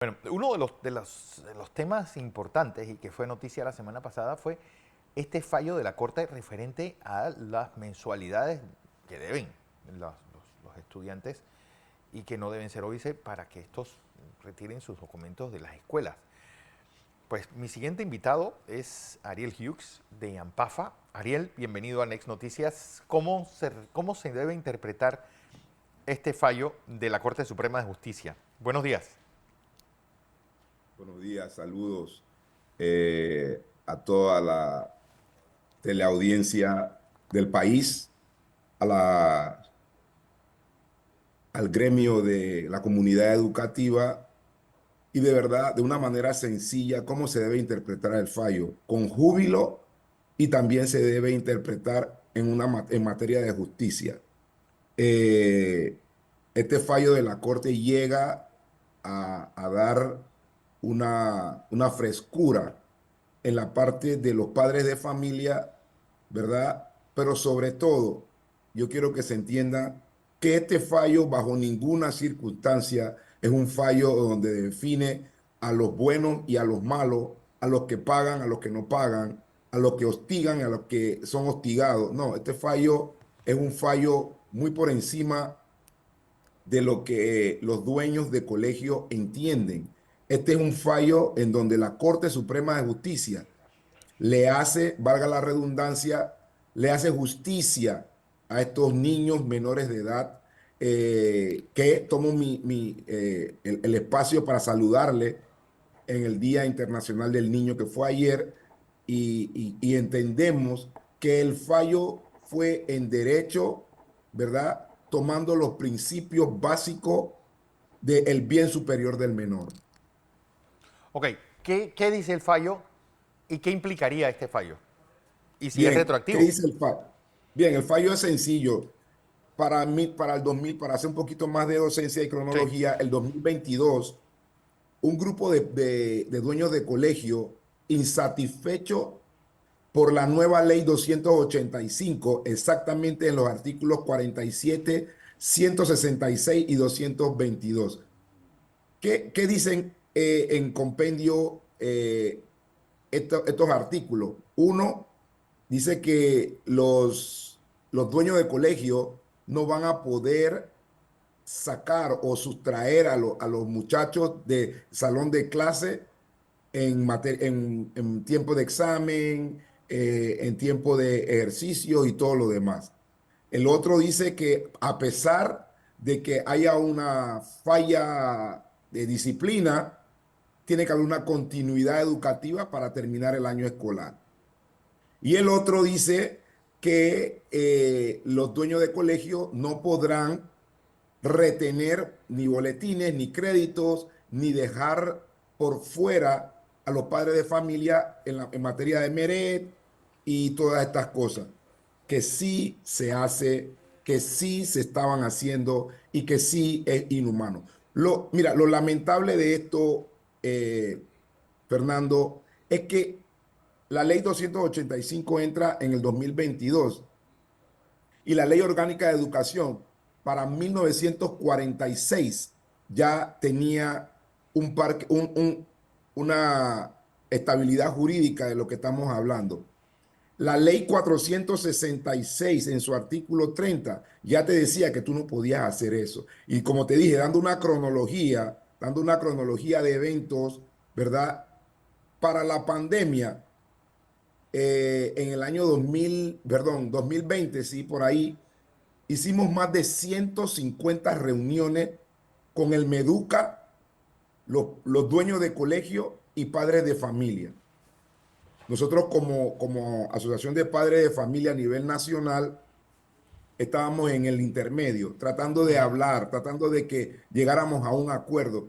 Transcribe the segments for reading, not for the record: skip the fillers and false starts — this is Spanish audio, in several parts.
Bueno, uno de los temas importantes y que fue noticia la semana pasada fue este fallo de la Corte referente a las mensualidades que deben los estudiantes y que no deben ser óbice para que estos retiren sus documentos de las escuelas. Pues mi siguiente invitado es Ariel Hughes de AMPAFA. Ariel, bienvenido a Next Noticias. ¿Cómo se debe interpretar este fallo de la Corte Suprema de Justicia? Buenos días. Buenos días, saludos a toda la teleaudiencia del país, a al gremio de la comunidad educativa y de verdad, de una manera sencilla, cómo se debe interpretar el fallo, con júbilo y también se debe interpretar en materia de justicia. Eh, este fallo de la Corte llega a dar una frescura en la parte de los padres de familia, ¿verdad? Pero sobre todo, yo quiero que se entienda que este fallo bajo ninguna circunstancia es un fallo donde define a los buenos y a los malos, a los que pagan, a los que no pagan, a los que hostigan, a los que son hostigados. No, este fallo es un fallo muy por encima de lo que los dueños de colegio entienden. Este es un fallo en donde la Corte Suprema de Justicia le hace, valga la redundancia, le hace justicia a estos niños menores de edad, que tomo el espacio para saludarle en el Día Internacional del Niño que fue ayer y entendemos que el fallo fue en derecho, ¿verdad? Tomando los principios básicos del bien superior del menor. Ok, ¿qué dice el fallo y qué implicaría este fallo? Y si es Bien, ¿qué retroactivo. dice el fallo? Bien, el fallo es sencillo. Para mí, para el 2000, para hacer un poquito más de docencia y Sí. cronología, el 2022, un grupo de dueños de colegio insatisfecho por la nueva ley 285, exactamente en los artículos 47, 166 y 222. ¿Qué dicen en compendio estos artículos? Uno, dice que los dueños de colegio no van a poder sacar o sustraer a los muchachos de salón de clase en tiempo de examen, en tiempo de ejercicio y todo lo demás. El otro dice que a pesar de que haya una falla de disciplina, tiene que haber una continuidad educativa para terminar el año escolar. Y el otro dice que los dueños de colegio no podrán retener ni boletines, ni créditos, ni dejar por fuera a los padres de familia en materia de Meret y todas estas cosas, que sí se hace, que sí se estaban haciendo y que sí es inhumano. Mira, lo lamentable de esto, Fernando, es que la ley 285 entra en el 2022 y la Ley Orgánica de Educación para 1946 ya tenía una estabilidad jurídica de lo que estamos hablando. La ley 466 en su artículo 30 ya te decía que tú no podías hacer eso. Y como te dije, dando una cronología de eventos, ¿verdad? Para la pandemia, en el año 2000, perdón, 2020, sí, por ahí, hicimos más de 150 reuniones con el Meduca, los dueños de colegio y padres de familia. Nosotros como Asociación de Padres de Familia a nivel nacional estábamos en el intermedio, tratando de Ujú. hablar, tratando de que llegáramos a un acuerdo.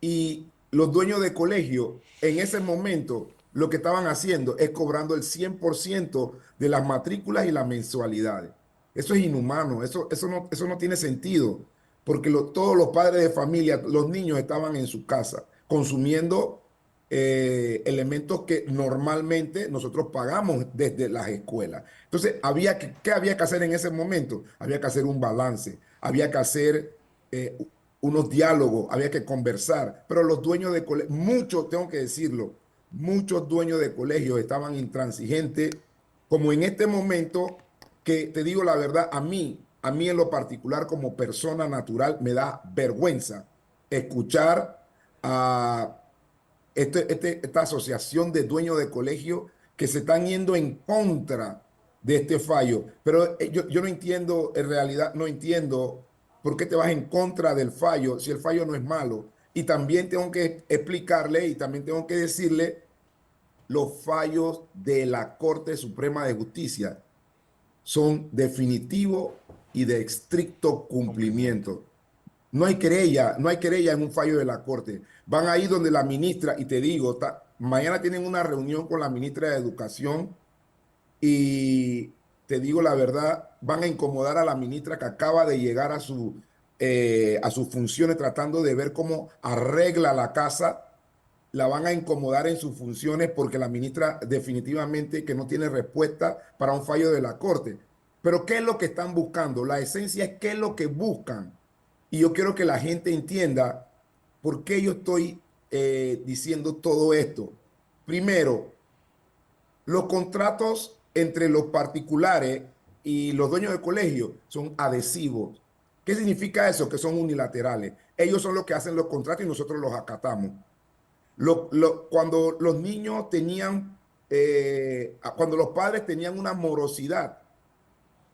Y los dueños de colegio en ese momento lo que estaban haciendo es cobrando el 100% de las matrículas y las mensualidades. Eso es inhumano, eso no tiene sentido, porque todos los padres de familia, los niños estaban en su casa consumiendo elementos que normalmente nosotros pagamos desde las escuelas. Entonces, ¿qué había que hacer en ese momento? Había que hacer un balance, había que hacer unos diálogos, había que conversar, pero los dueños de colegio, muchos, tengo que decirlo, muchos dueños de colegios estaban intransigentes, como en este momento, que te digo la verdad, a mí en lo particular como persona natural me da vergüenza escuchar a esta asociación de dueños de colegio que se están yendo en contra de este fallo. Pero yo no entiendo, en realidad no entiendo por qué te vas en contra del fallo si el fallo no es malo. Y también tengo que explicarle y también tengo que decirle los fallos de la Corte Suprema de Justicia son definitivos y de estricto Cumplimiento. cumplimiento. No hay querella en un fallo de la Corte. Van ahí donde la ministra, y te digo, mañana tienen una reunión con la ministra de Educación y te digo la verdad, van a incomodar a la ministra que acaba de llegar a sus funciones tratando de ver cómo arregla la casa. La van a incomodar en sus funciones porque la ministra definitivamente que no tiene respuesta para un fallo de la Corte. Pero ¿qué es lo que están buscando? La esencia es qué es lo que buscan. Y yo quiero que la gente entienda por qué yo estoy diciendo todo esto. Primero, los contratos entre los particulares y los dueños de colegio son adhesivos. ¿Qué significa eso? Que son unilaterales. Ellos son los que hacen los contratos y nosotros los acatamos. Cuando los niños tenían, cuando los padres tenían una morosidad,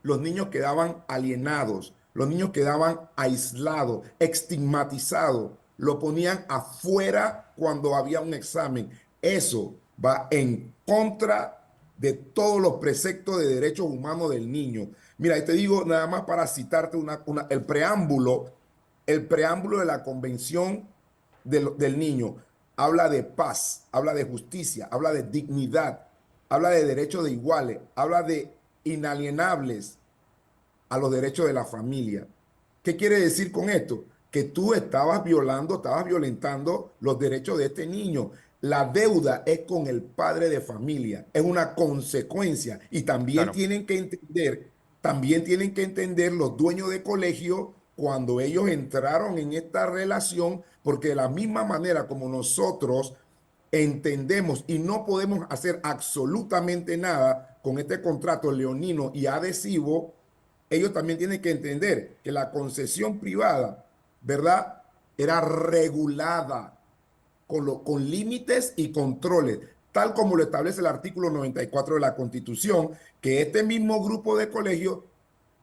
los niños quedaban alienados, los niños quedaban aislados, estigmatizados, lo ponían afuera cuando había un examen. Eso va en contra de todos los preceptos de derechos humanos del niño. Mira, y te digo nada más para citarte el preámbulo de la Convención del Niño. Habla de paz, habla de justicia, habla de dignidad, habla de derechos de iguales, habla de inalienables a los derechos de la familia. ¿Qué quiere decir con esto? Que tú estabas violentando los derechos de este niño. La deuda es con el padre de familia, es una consecuencia. Y Claro. también tienen que entender los dueños de colegio cuando ellos entraron en esta relación, porque de la misma manera como nosotros entendemos y no podemos hacer absolutamente nada con este contrato leonino y adhesivo, ellos también tienen que entender que la concesión privada, ¿verdad? Era regulada con límites y controles, tal como lo establece el artículo 94 de la Constitución, que este mismo grupo de colegios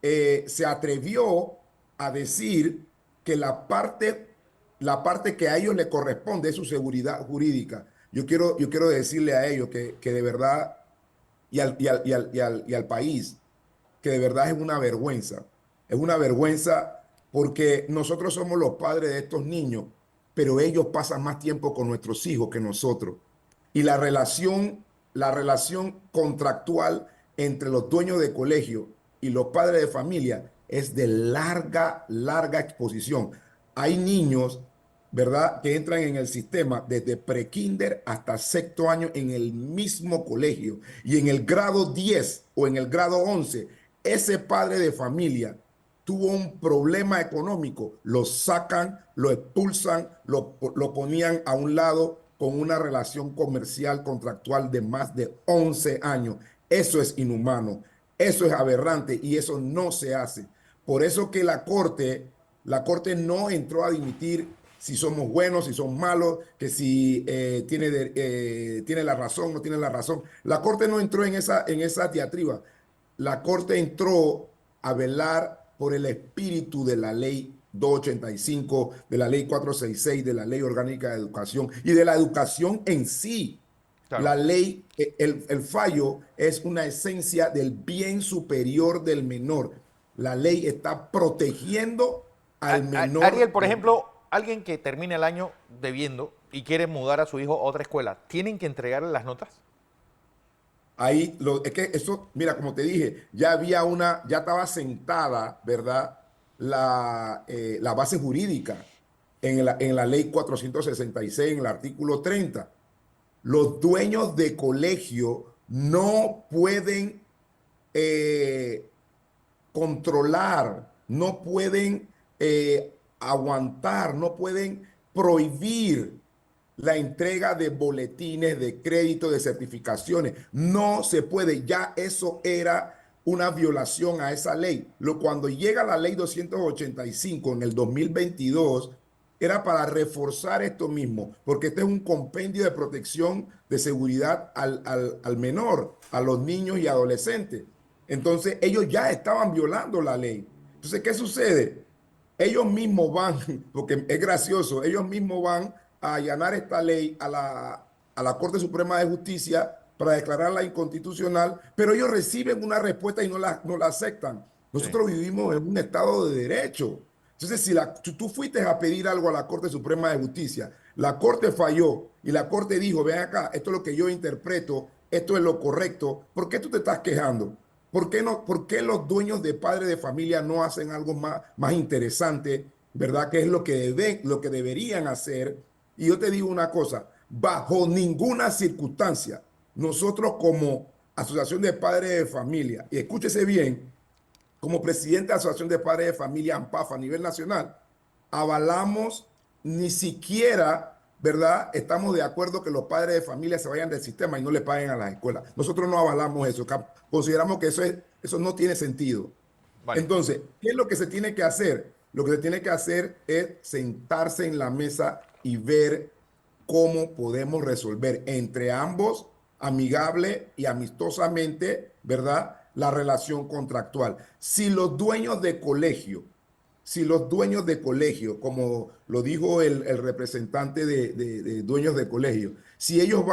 se atrevió a decir que la parte que a ellos le corresponde es su seguridad jurídica. Yo quiero decirle a ellos que de verdad y al país que de verdad es una vergüenza. Es una vergüenza porque nosotros somos los padres de estos niños, pero ellos pasan más tiempo con nuestros hijos que nosotros. Y la relación contractual entre los dueños de colegio y los padres de familia es de larga, larga exposición. Hay niños, ¿verdad?, que entran en el sistema desde prekinder hasta sexto año en el mismo colegio. Y en el grado 10 o en el grado 11 ese padre de familia tuvo un problema económico, lo sacan, lo expulsan, lo ponían a un lado con una relación comercial contractual de más de 11 años. Eso es inhumano, eso es aberrante y eso no se hace. Por eso que la corte no entró a dimitir si somos buenos, si son malos, que si tiene la razón, no tiene la razón. La corte no entró en esa diatriba. La Corte entró a velar por el espíritu de la ley 285, de la ley 466, de la ley orgánica de educación y de la educación en sí. Claro. La ley, el fallo es una esencia del bien superior del menor. La ley está protegiendo al Ariel, menor por de. ejemplo, alguien que termine el año debiendo y quiere mudar a su hijo a otra escuela, ¿tienen que entregarle las notas? Es que eso, mira, como te dije, ya estaba sentada, ¿verdad? La base jurídica en la ley 466, en el artículo 30. Los dueños de colegio no pueden eh, controlar, no pueden aguantar, no pueden prohibir la entrega de boletines, de crédito, de certificaciones. No se puede. Ya eso era una violación a esa ley. Cuando llega la ley 285 en el 2022, era para reforzar esto mismo, porque este es un compendio de protección de seguridad al menor, a los niños y adolescentes. Entonces, ellos ya estaban violando la ley. Entonces, ¿qué sucede? Ellos mismos van, porque es gracioso, ellos mismos van a allanar esta ley a la Corte Suprema de Justicia para declararla inconstitucional, pero ellos reciben una respuesta y no la aceptan. Sí. Nosotros vivimos en un Estado de Derecho. Entonces, si tú fuiste a pedir algo a la Corte Suprema de Justicia, la Corte falló y la Corte dijo, ven acá, esto es lo que yo interpreto, esto es lo correcto, ¿por qué tú te estás quejando? ¿Por qué no, por qué los dueños de padres de familia no hacen algo más interesante, ¿verdad? Que es lo que deberían hacer. Y yo te digo una cosa, bajo ninguna circunstancia, nosotros como Asociación de Padres de Familia, y escúchese bien, como presidente de la Asociación de Padres de Familia AMPAF a nivel nacional, avalamos ni siquiera, ¿verdad? Estamos de acuerdo que los padres de familia se vayan del sistema y no le paguen a las escuelas. Nosotros no avalamos eso. Consideramos que eso no tiene sentido. Vale. Entonces, ¿qué es lo que se tiene que hacer? Lo que se tiene que hacer es sentarse en la mesa y ver cómo podemos resolver entre ambos, amigable y amistosamente, ¿verdad? La relación contractual. Si los dueños de colegio, como lo dijo el representante de dueños de colegio, si ellos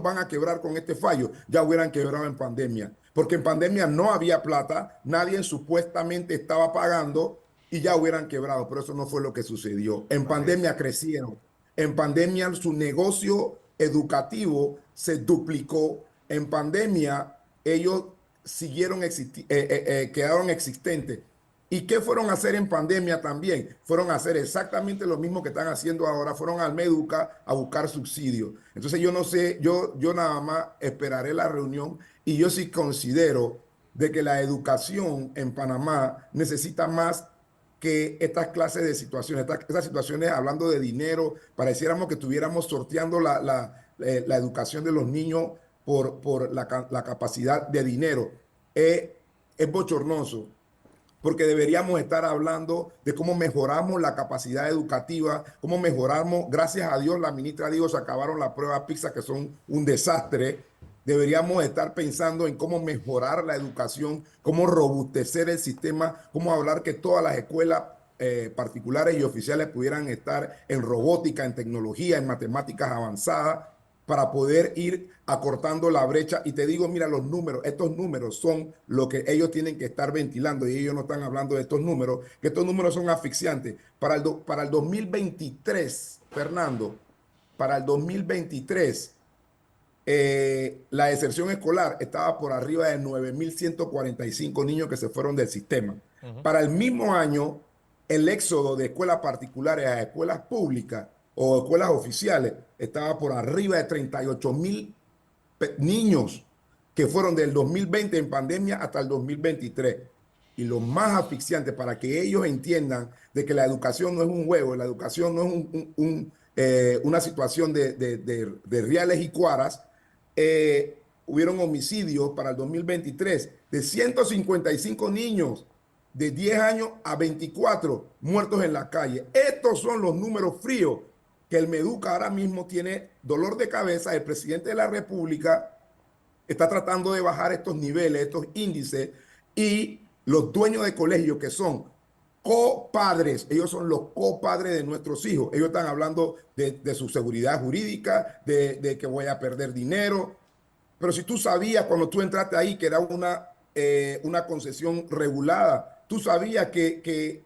van a quebrar con este fallo, ya hubieran quebrado en pandemia, porque en pandemia no había plata, nadie supuestamente estaba pagando y ya hubieran quebrado, pero eso no fue lo que sucedió. En Así es. pandemia crecieron, en pandemia su negocio educativo se duplicó, en pandemia ellos quedaron existentes. ¿Y qué fueron a hacer en pandemia también? Fueron a hacer exactamente lo mismo que están haciendo ahora. Fueron al Meduca a buscar subsidios. Entonces yo no sé, yo nada más esperaré la reunión y yo sí considero de que la educación en Panamá necesita más que estas clases de situaciones, estas situaciones hablando de dinero, pareciéramos que estuviéramos sorteando la educación de los niños por la capacidad de dinero. Es bochornoso porque deberíamos estar hablando de cómo mejoramos la capacidad educativa, cómo mejoramos, gracias a Dios, la ministra dijo, se acabaron las pruebas PISA, que son un desastre. Deberíamos estar pensando en cómo mejorar la educación, cómo robustecer el sistema, cómo hablar que todas las escuelas particulares y oficiales pudieran estar en robótica, en tecnología, en matemáticas avanzadas, para poder ir acortando la brecha. Y te digo, mira, estos números son lo que ellos tienen que estar ventilando y ellos no están hablando de estos números, que estos números son asfixiantes. Para el 2023, Fernando, para el 2023, la deserción escolar estaba por arriba de 9.145 niños que se fueron del sistema. Para el mismo año, el éxodo de escuelas particulares a escuelas públicas o escuelas oficiales estaba por arriba de 38.000 niños que fueron del 2020 en pandemia hasta el 2023. Y lo más asfixiante para que ellos entiendan de que la educación no es un juego, la educación no es una situación de reales y cuaras, hubieron homicidios para el 2023 de 155 niños de 10 años a 24 muertos en la calle. Estos son los números fríos que el Meduca ahora mismo tiene dolor de cabeza. El presidente de la República está tratando de bajar estos niveles, estos índices, y los dueños de colegios que son copadres, ellos son los copadres de nuestros hijos. Ellos están hablando de su seguridad jurídica, de que voy a perder dinero. Pero si tú sabías cuando tú entraste ahí que era una concesión regulada, tú sabías que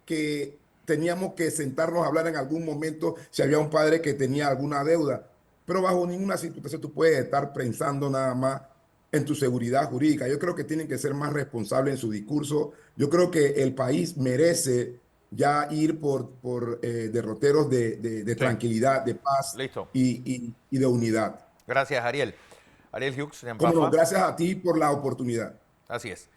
teníamos que sentarnos a hablar en algún momento si había un padre que tenía alguna deuda. Pero bajo ninguna circunstancia tú puedes estar pensando nada más en tu seguridad jurídica. Yo creo que tienen que ser más responsables en su discurso. Yo creo que el país merece ya ir por derroteros de Sí. tranquilidad, de paz Listo. y de unidad. Gracias, Ariel. Ariel Hughes de Cómo no, Ampafa. gracias a ti por la oportunidad. Así es.